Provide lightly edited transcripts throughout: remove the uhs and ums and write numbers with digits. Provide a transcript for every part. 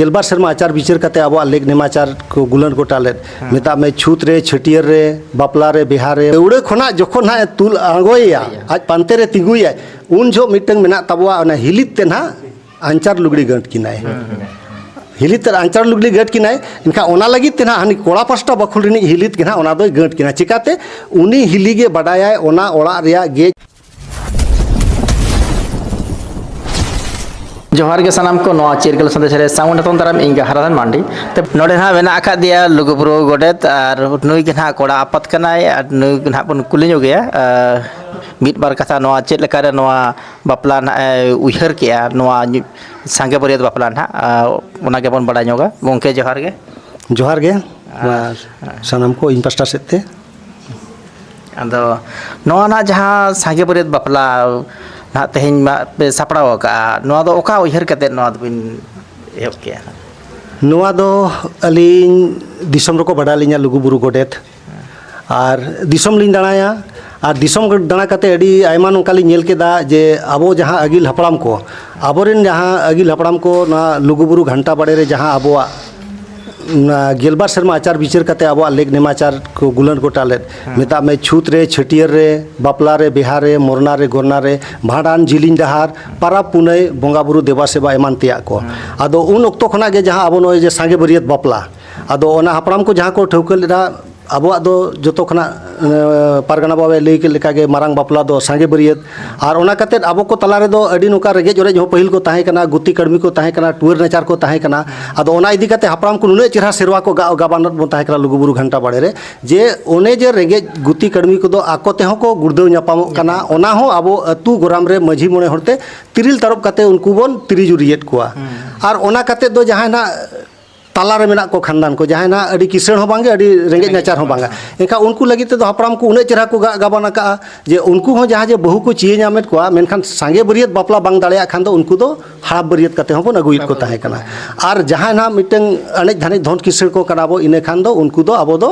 गेलबार सेरमा आचार विचार करते अब लेक नेमाचार को गुलन गोटा ले मेता में छूत रे छटियर रे बापला रे बिहार रे उड़े खोना जखन ना तुल आंगोया आज पांते रे तिंगुया उन जो मिटंग मेना तबवा ओना हिलित ते ना आंचार लुगड़ी गंट किनाय हिलित आंचार लुगड़ी गंट किनाय इनका ओना लगी ते ना हनी कोड़ा पास्टा बखुल रिनी हिलित के ना ओना दो गंट किना चिकाते उनी हिली गे बडाया ओना ओड़ा रिया गे जोहार के सनाम को नवा चिरगल संदेश रे साउंड तोन ताराम इंगा हराधन मांडी ते नोडे ना मेना आका दिया लुगुबुरु गोडेत आर नुई के ना कोड़ा आपत कनाय आर नुई के ना पन कुलिño गया मिट बार कथा नवा चेत लेका रे नवा बापला ना उइहर केया नवा सांगे बरियत बापला ना ओना के बन बडा ñoga गोंके जोहार गे सनाम को इन पास्टा सेते अदो नवा ना जहां सांगे बरियत बापला ना तेहें पे सापड़ाव का नवा दो ओका उइहर कते नवा बिन एहब के नवा दो अलिन दिसम रको बड़ा लिया लुगुबुरु गोडेत और दिसम लिन दानाया और दिसम दाना कते अडी आयमा नोका लिन नेल केदा जे आबो जहां अगिल हपड़ाम को आबोरेन जहां अगिल हपड़ाम को ना लुगुबुरु घंटा बड़े रे जहां आबोआ गेलबार सेरमा आचार विचार करते अब लेक नेमाचार को गुलन गोटा ले मेता में छूत रे छटियर रे बापला रे बिहार रे मोरना रे गोरना रे भाडान जिलिन डहार पारा पुनई बंगा बुरु देवा सेवा एमान तिया को आदो उन ओक्तो खना गे जहां अब नय जे सांगे बरियत बापला आदो ओना हपराम को जहां को ठौका लेदा अब दो जतो खना पारगना बाबे लई के लेका गे मारांग बापला दो सांगे बरियत और ओना कते अब को तला रे दो अडी नोका रेगे जोरे जो पहिल को ताहे कना गुत्ती कड़मी को ताहे कना टुअर नचार को ताहे कना आदो ओना इदी कते हपराम को नुने चेहरा सेरवा को गाबानत बन ताहे कना लुगुबुरु घंटा बाड़े रे जे ओने जे रेगे गुत्ती कड़मी को दो आको ते हो को गुर्दौ न्यापाम कना ओना हो अब अतु गोराम रे मझी मोणे हरते तिरिल तरफ कते उनको बन तिरिजुरियत कोआ और ओना कते दो जहां ना ताला रे मेना को खानदान को जहां ना अडी किसण हो बांगे अडी रेंगे नचार हो बांगा एनका उनको लगी ते दो हपराम को उने चेहरा को गाबान का जे उनको हो जहां जे बहु को चिए नामेत को मेनखान सांगे बरियत बापला बांग दाड़िया खान दो उनको दो हाड़ा बरियत कते हो बन अगुइत को ताहे कना और जहां ना मिटंग अनेक धानिक धन किसण को कनाबो इने खान दो उनको दो अब दो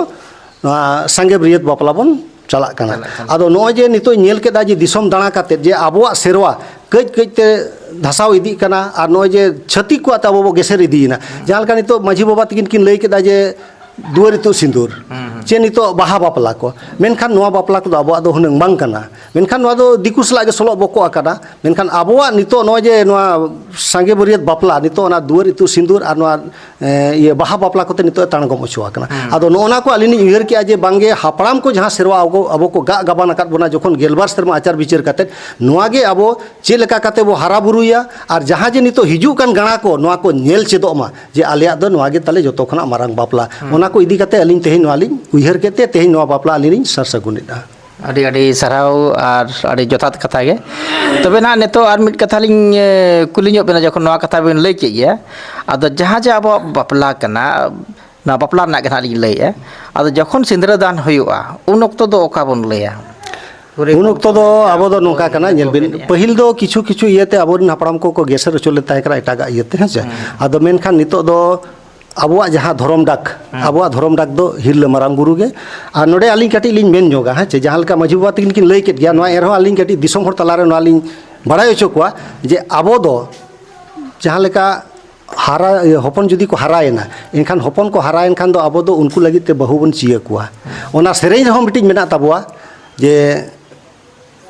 सांगे बरियत बापला बन चला कना आदो नो जे नितो नेल केदा जे दिसम दाना काते जे आबोआ सेरवा कज कज ते धसाव इदी कना और नो जे छती को आबो गेसेर इदीना जहां लका नितो माझी बाबा तकिन किन लई केदा जे दुआर इतु सिंदूर चे नितो बाहा बापला को मेनखान नोआ बापला को आबो दो हुनंग बांग कना मेनखान नोआ दो दिकु सला गे सलो बको आकादा मेनखान आबोआ नितो नो जे नोआ सांगे बरियत बापला नितो ना दुआर इतु सिंदूर और नोआ ये बाहा बापला कोते नितो ताणगम अछुआ कना आदो नोना को अलिनी उयहर के जे बांगे हापड़ाम को जहां सेरवा आबो को गाबान अकाद बना जखन गेलबार सेरमा आचार विचार करते नोआ गे आबो चे लेका कते बो हारा बुरुया और जहां जे नितो हिजु कान गाणा को नोआ को नेल चेदो मा जे आलिया दो नोआ गे तले जतो खना मारांग बापला ओना को इदी कते अलिन तेहेन नोआ लिन उयहर केते तेहेन नोआ बापला अलिन सरसगुनिदा अड़ी अड़ी सराव और अड़ी जोतात कथा गे तबे ना नेतो आर मिट कथा लिंग कुलिño बेना जखन नोआ कथा बेन लई के गया आदो जहां जे अब बापला कना ना बापला ना कथा लिंग लई आदो जखन सिंदरा दान होयुआ उन ओक्तो दो ओका बन लईया उन ओक्तो दो अब दो नोका कना नेल बिन पहिल दो किछु किछु इयते अबोन हपड़ाम को गेसर चले ताहे करा एटागा इयते हेसे आदो मेनखान नितो दो आबोआ जहां धरम डाक दो हिरल मारांग बुरु गे और नोडे आलिन काटी लिन मेन जोगा हाँ चे जहां लका माझी बाबा तकिन किन लई केट गया नोआ एरहो आलिन काटी दिसम हर तलारे नोआ लिन बड़ाय ओचो कोआ जे आबो दो जहां लका हारा हपन जुदी को हारायना इनखान हपन को हारायन खान दो आबो दो उनको लगी ते बहु बन चिया कोआ ओना सेरेñ रहो मिटिज मेना ताबोआ जे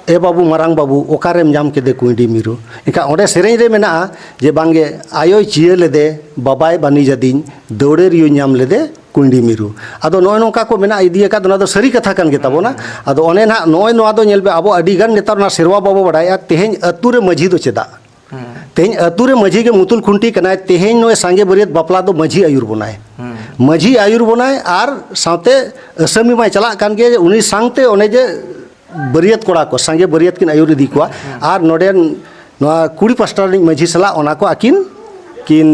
ए बाबू मारांग बाबू ओकारेम जाम केदे कुंडी मिरु इनका ओडे सेरेñ रे मेना जे बांगे आयोय चिया लेदे बाबाय बानी जदिन दौड़े रियो नाम लेदे कुंडी मिरु आदो नोय नोका को मेना इदी का दो सरी कथा कान गे ताबोना आदो ओने ना नोय नोआ दो नेलबे आबो अडी गान नेतार ना सेरवा बाबो बडाया तेहेñ अतु रे माझी दो चेदा तेहेñ अतु रे माझी के मुतुल खुंटी कनाय तेहेñ नोय सांगे बरियत बापला दो माझी आयुर बनाय माझी आयुर बनाय आर साथे असमी माय चला कान गे उनी सांगते ओने जे बरियत कोड़ा को सांगे बरियत किन आयुर इदी को और नोडे नोआ कुड़ी पास्टा रे माझी सला ओना को आकिन किन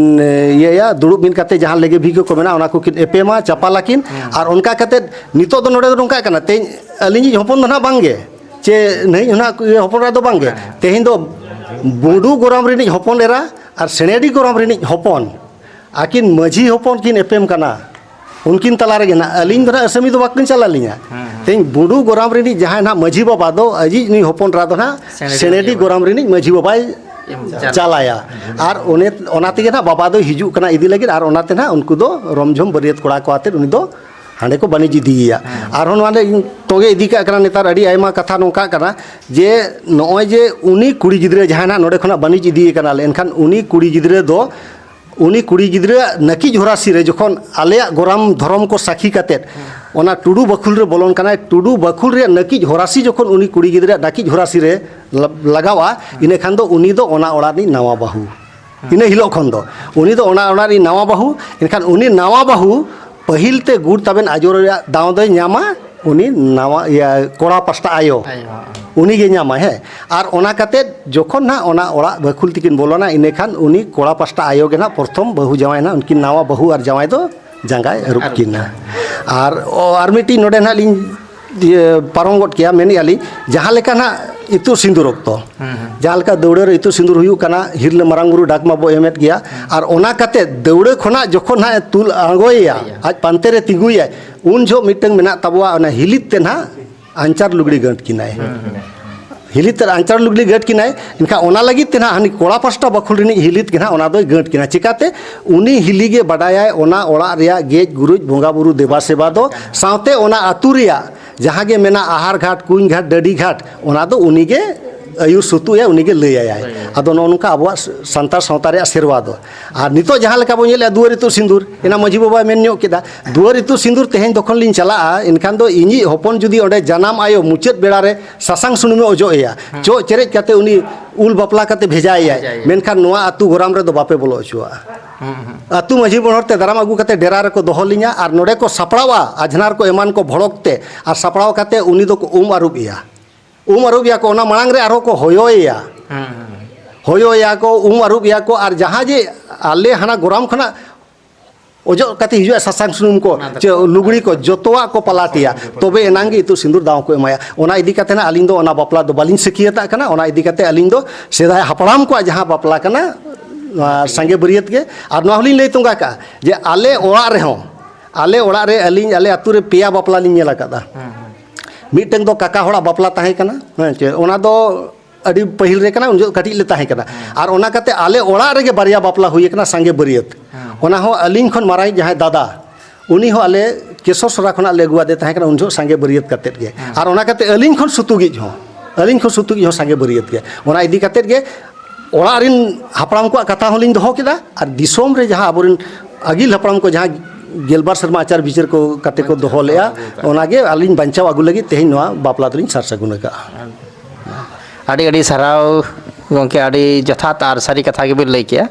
ये दुड़ुब बिन कते जहां लेगे भी को मेना ओना को किन एपेमा चपाला किन और उनका कते नितो दो नोडे नोंका कना ते अलिनी हपन दो ना बांगे चे नहीं होना हपन रा दो बांगे तेहिन दो बुडू गोराम रिनी हपन एरा और सेनेडी गोराम रिनी हपन आकिन माझी हपन किन एपेम कना उनकिन तला रे ना अलिन दो असमी दो बाकिन चला लिया तें बुडू गोराम रिनी जहां ना माझी बाबा दो अजी नि हपन रा दो ना सेनेडी गोराम रिनी माझी बाबा ᱪᱟᱞᱟᱭᱟ ᱟᱨ ᱚᱱᱟ ᱛᱮᱜᱮ ᱱᱟᱜ ᱵᱟᱵᱟ ᱫᱚ ᱦᱤᱡᱩᱜ ᱠᱟᱱᱟ ᱤᱫᱤ ᱞᱟᱹᱜᱤᱫ ᱟᱨ ᱚᱱᱟᱛᱮ ᱱᱟᱜ ᱩᱱᱠᱩ ᱫᱚ ᱨᱚᱢᱡᱷᱚᱢ ᱵᱟᱹᱨᱭᱟᱹᱛ ᱠᱚᱲᱟ ᱠᱚ ᱟᱛᱮᱫ ᱩᱱᱤ ᱫᱚ ᱦᱟᱸᱰᱮ ᱠᱚ ᱵᱟᱹᱱᱤᱡᱽ ᱤᱫᱤᱭᱮᱭᱟ ᱟᱨᱦᱚᱸ ᱱᱚᱣᱟ ᱛᱚᱜᱮ ᱤᱫᱤ ᱠᱟᱜ ᱠᱟᱱᱟ ᱱᱮᱛᱟᱨ ᱟᱹᱰᱤ ᱟᱭᱢᱟ ᱠᱟᱛᱷᱟ ᱱᱚᱝᱠᱟ ᱠᱟᱱᱟ ᱡᱮ ᱱᱚᱜᱼᱚᱭ ᱡᱮ ᱩᱱᱤ ᱠᱩᱲᱤ ᱜᱤᱫᱽᱨᱟᱹ ᱡᱟᱦᱟᱸᱭ ᱱᱟᱜ ᱱᱚᱰᱮ ᱠᱷᱚᱱᱟᱜ ᱵᱟᱹᱱᱤᱡᱽ ᱤᱫᱤᱭᱮ ᱠᱟᱱᱟᱞᱮ ᱮᱱᱠᱷᱟᱱ ᱩᱱᱤ ᱠᱩᱲᱤ ᱜᱤᱫᱽᱨᱟᱹ ᱫᱚ उनी कुड़ी गिद्रा नकीज होरासी रे जखन आलेया गोराम धर्म को साखी कातेत ओना टुडू बखुल रे बोलन काना टुडू बखुल रे नकीज होरासी जखन उनी कुड़ी गिद्रा नकीज होरासी रे लगावा इने खान दो उनी दो ओना ओड़ानी नावा बाहू इने हिलो खन दो उनी दो ओना ओड़ानी नावा बाहू इनखान उनी नावा बाहू पहिल ते गुड़ तबेन आजोर दाव दो न्यामा उनी नावा या कोड़ा पास्टा आयो उनी गे ᱧᱟᱢᱟ ᱦᱮ ᱟᱨ ᱚᱱᱟ ᱠᱟᱛᱮ ᱡᱚᱠᱷᱚᱱ ᱱᱟ ᱚᱱᱟ ᱚᱲᱟᱜ ᱵᱟᱹᱠᱷᱩᱞ ᱛᱤᱠᱤᱱ ᱵᱚᱞᱚᱱᱟ ᱤᱱᱟᱹᱠᱷᱟᱱ ᱩᱱᱤ ᱠᱚᱲᱟ ᱯᱟᱥᱴᱟ ᱟᱭᱳ ᱜᱮ ᱱᱟ ᱯᱨᱚᱛᱷᱚᱢ ᱵᱟᱹᱦᱩ ᱡᱟᱶᱟᱭ ᱱᱟ ᱩᱱᱠᱤᱱ ᱱᱟᱣᱟ ᱵᱟᱹᱦᱩ ᱟᱨ ᱡᱟᱶᱟᱭ ᱫᱚ ᱡᱟᱸᱜᱟᱭ ᱟᱹᱨᱩᱵ ᱠᱤᱱᱟ ᱟᱨ ᱢᱤᱫᱴᱤᱡ ᱱᱚᱰᱮ ᱱᱟᱜ ᱞᱤᱧ ᱯᱟᱨᱚᱢ ᱜᱚᱫ ᱠᱮᱭᱟ ᱢᱮᱱᱮᱜᱼᱟ ᱞᱤᱧ ᱡᱟᱦᱟᱸ ᱞᱮᱠᱟ ᱱᱟᱜ ᱤᱛᱩᱫ ᱥᱤᱸᱫᱩᱨ ᱚᱠᱛᱚ ᱡᱟᱦᱟᱸ ᱞᱮᱠᱟ ᱫᱟᱹᱣᱲᱟᱹ ᱨᱮ ᱤᱛᱩᱫ ᱥᱤᱸᱫᱩᱨ ᱦᱩᱭᱩᱜ ᱠᱟᱱᱟ ᱦᱤᱨᱞᱟᱹ ᱢᱟᱨᱟᱝ ᱵᱩᱨᱩ ᱰᱟᱠ ᱢᱟ ᱵᱚ ᱮᱢᱮᱫ ᱜᱮᱭᱟ ᱟᱨ ᱚᱱᱟ ᱠᱟᱛᱮ ᱫᱟᱹᱣᱲᱟᱹ ᱠᱷᱚᱱᱟᱜ ᱡᱚᱠᱷᱚᱱ ᱱᱟᱜ ᱛᱩᱞ ᱟᱬᱜᱚᱭᱮᱭᱟ ᱟᱡ ᱯᱟᱱᱛᱮ ᱨᱮ ᱛᱤᱸᱜᱩᱭᱟᱭ ᱩᱱ ᱡᱚᱦᱚᱜ ᱢᱤᱫᱴᱟᱝ ᱢᱮᱱᱟᱜ ᱛᱟᱵᱚᱣᱟ ᱚᱱᱟ ᱦᱤᱞᱤᱛ ᱛᱮ ᱱᱟᱜ आंचार लुगड़ी गंट किनाय हिलित आंचार लुगड़ी गंट किनाय इनका ओना लगी तेना हनी कोड़ा पास्टा बखुल रिनी हिलित के ना ओना दो गंट किना चिकाते उनी हिली गे बडाया ओना ओड़ा रिया गेज गुरुज बोंगा बुरु देवा सेवा दो सावते ओना आतु रिया जहां गे मेना आहार घाट कुंज घाट डडी घाट ओना दो उनी गे आयु सुतु या उनी गे लैयाय आदो नोनका अबवा संतार सावता रे सेरवा दो आर नितो जहां लेका बो नेले दुआर इतु सिंदूर एना मजी बाबा मेन न्यो केदा दुआर इतु सिंदूर तेहेन दखन लिन चला इनखान दो इनी हपन जुदी ओंडे जानाम आयो मुचाद बेड़ा रे सासांग सुनुमे अजोया चो चेरेज काते उनी उल बपला काते भेजाया मेनखान नोआ अतु गोराम रे दो बापे बोलो अचुआ अतु मजी बनहरते दाराम आगु काते डेरा रे को दोहलिया आर नोडे को सपड़ावा आजनार को एमान को भड़कते आर सपड़ाव काते उनी दो को आरुबिया अरुबिया को ओना मांग रे आरो को होयोया को अरुबिया को आर जहां जे आले हाना गोराम खना ओजो काते हिजुआ सासांग सुनुम को चे लुगड़ी को जोतोवा को पलाटिया तबे एनांगे इतु सिंदूर दाव को एमाया ओना इदी काते ना अलिंग दो ओना बापला दो बालिन सिकियता कना ओना इदी काते अलिंग दो सेदाय हापड़ाम को जहां बापला कना संगे बरियत के आर नोआ हलिन लई तुंगा का जे आले ओड़ा रे हो आले ओड़ा रे अलिंग आले अतु रे पेया बापला लिन नेला कादा मीटिंग दो काका होड़ा बापला ताहे कना चे ओना दो अडी पहिल रे कना उनजो कटी ले ताहे कना आर ओना काते आले ओड़ा रे गे बारिया बापला हुई कना संगे बरियत ओना हो अलिंग खन माराई जहां दादा उनी हो आले केशर सरा खना ले गुआ दे ताहे कना उनजो संगे बरियत कातेत गे आर ओना काते अलिंग खन सुतुगी हो अलिंग खन सुतुगी हो संगे बरियत गे ओना इदी कातेत गे ओड़ा रिन हापड़ाम को कथा होलिन दोहो केदा आर दिसोम रे जहां अबोरिन अगिल हापड़ाम को जहां गेलबार शर्मा आचार विचार को काते को दोहो लेया ओनागे अलिन बंचाव आगु लगी तेहिन नोआ बापला दलिन सार सगुन का आड़ी आड़ी सराव गोंके आड़ी जथात आर सारी कथा के बिल लई किया।